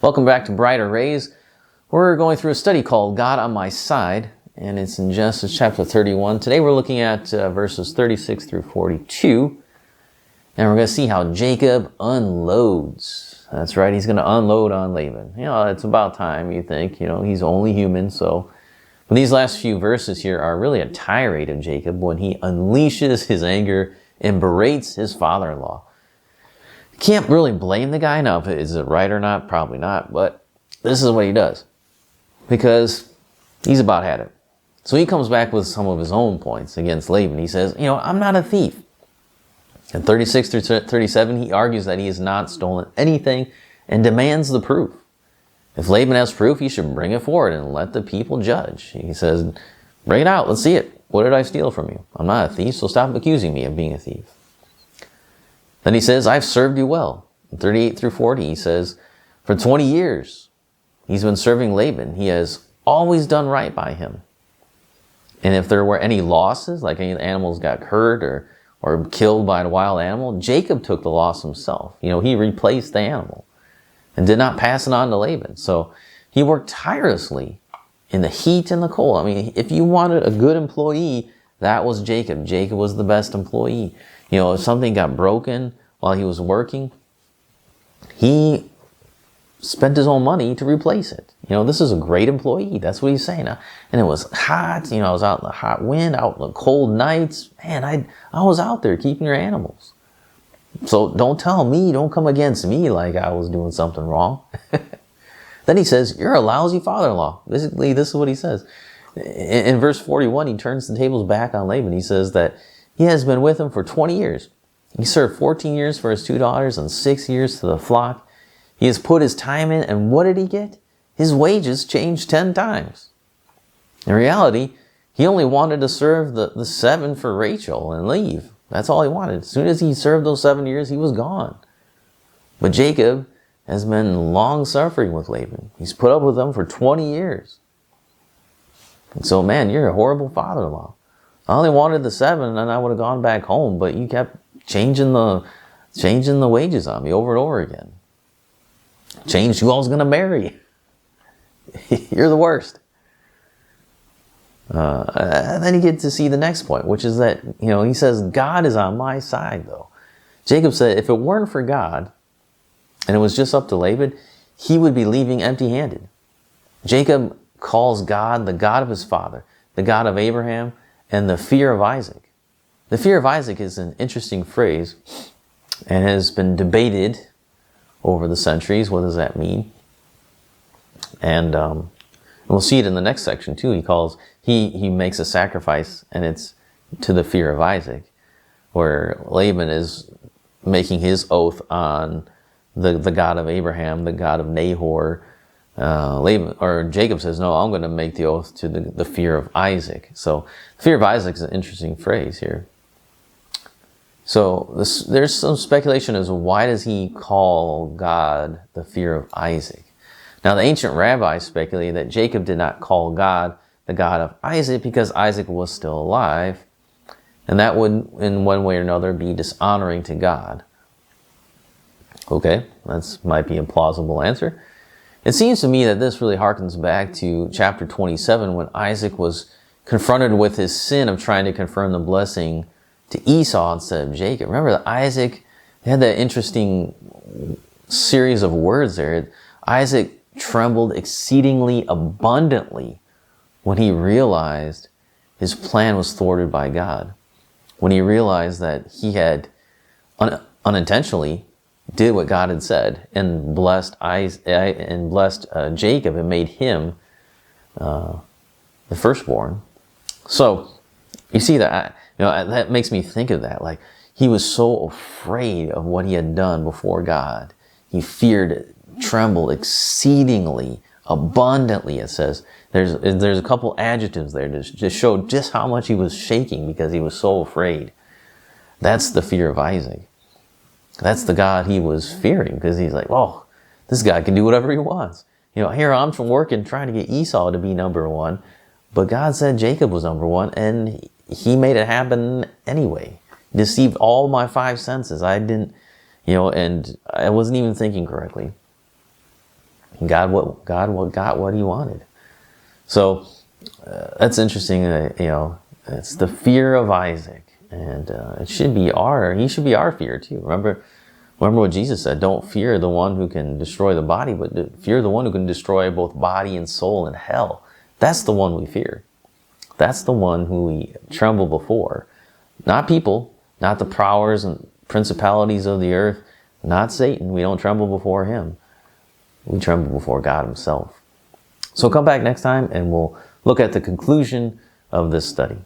Welcome back to Brighter Rays. We're going through a study called God on My Side, and it's in Genesis chapter 31. Today we're looking at verses 36 through 42, and we're going to see how Jacob unloads. That's right, he's going to unload on Laban. It's about time, you think. He's only human, so... But these last few verses here are really a tirade of Jacob when he unleashes his anger and berates his father-in-law. Can't really blame the guy. Now, is it right or not? Probably not. But this is what he does. Because he's about had it. So he comes back with some of his own points against Laban. He says, I'm not a thief. In 36 through 37, he argues that he has not stolen anything and demands the proof. If Laban has proof, he should bring it forward and let the people judge. He says, bring it out. Let's see it. What did I steal from you? I'm not a thief, so stop accusing me of being a thief. Then he says, I've served you well. In 38 through 40, he says, for 20 years, he's been serving Laban. He has always done right by him. And if there were any losses, like any animals got hurt or killed by a wild animal, Jacob took the loss himself. He replaced the animal and did not pass it on to Laban. So he worked tirelessly in the heat and the cold. If you wanted a good employee, that was Jacob. Jacob was the best employee. If something got broken while he was working, he spent his own money to replace it. This is a great employee. That's what he's saying. And it was hot. I was out in the hot wind, out in the cold nights. Man, I was out there keeping your animals. So don't come against me like I was doing something wrong. Then he says, you're a lousy father-in-law. Basically, this is what he says. In verse 41, he turns the tables back on Laban. He says that he has been with him for 20 years. He served 14 years for his 2 daughters and 6 years to the flock. He has put his time in, and what did he get? His wages changed 10 times. In reality, he only wanted to serve the 7 for Rachel and leave. That's all he wanted. As soon as he served those 7 years, he was gone. But Jacob has been long-suffering with Laban. He's put up with them for 20 years. And so, man, you're a horrible father-in-law. I only wanted the 7 and I would have gone back home, but you kept changing the wages on me over and over again. Changed who I was going to marry. You're the worst. And then you get to see the next point, which is that, he says, God is on my side, though. Jacob said, if it weren't for God, and it was just up to Laban, he would be leaving empty-handed. Jacob calls God the God of his father, the God of Abraham, and the fear of Isaac. The fear of Isaac is an interesting phrase and has been debated over the centuries. What does that mean? And we'll see it in the next section too. He makes a sacrifice, and it's to the fear of Isaac, where Laban is making his oath on the God of Abraham, the God of Nahor. Jacob says, no, I'm going to make the oath to the fear of Isaac. So the fear of Isaac is an interesting phrase here. So there's some speculation as to why does he call God the fear of Isaac. Now the ancient rabbis speculated that Jacob did not call God the God of Isaac because Isaac was still alive, and that would in one way or another be dishonoring to God. Okay, that might be a plausible answer. It seems to me that this really harkens back to chapter 27 when Isaac was confronted with his sin of trying to confirm the blessing to Esau instead of Jacob. Remember that Isaac had that interesting series of words there. Isaac trembled exceedingly abundantly when he realized his plan was thwarted by God. When he realized that he had unintentionally did what God had said and blessed Jacob and made him the firstborn. So you see that that makes me think of that. Like, he was so afraid of what he had done before God. He feared, trembled exceedingly abundantly. It says there's a couple adjectives there to show just how much he was shaking because he was so afraid. That's the fear of Isaac. That's the God he was fearing, because he's like, oh, this guy can do whatever he wants. Here I'm from working trying to get Esau to be number one, but God said Jacob was number one, and he made it happen anyway. Deceived all my 5 senses. I didn't, and I wasn't even thinking correctly. And God got what he wanted. So that's interesting. It's the fear of Isaac, and he should be our fear too. Remember what Jesus said: don't fear the one who can destroy the body, but fear the one who can destroy both body and soul in hell. That's the one we fear. That's the one who we tremble before. Not people, not the powers and principalities of the earth, not Satan. We don't tremble before him. We tremble before God himself. So come back next time and we'll look at the conclusion of this study.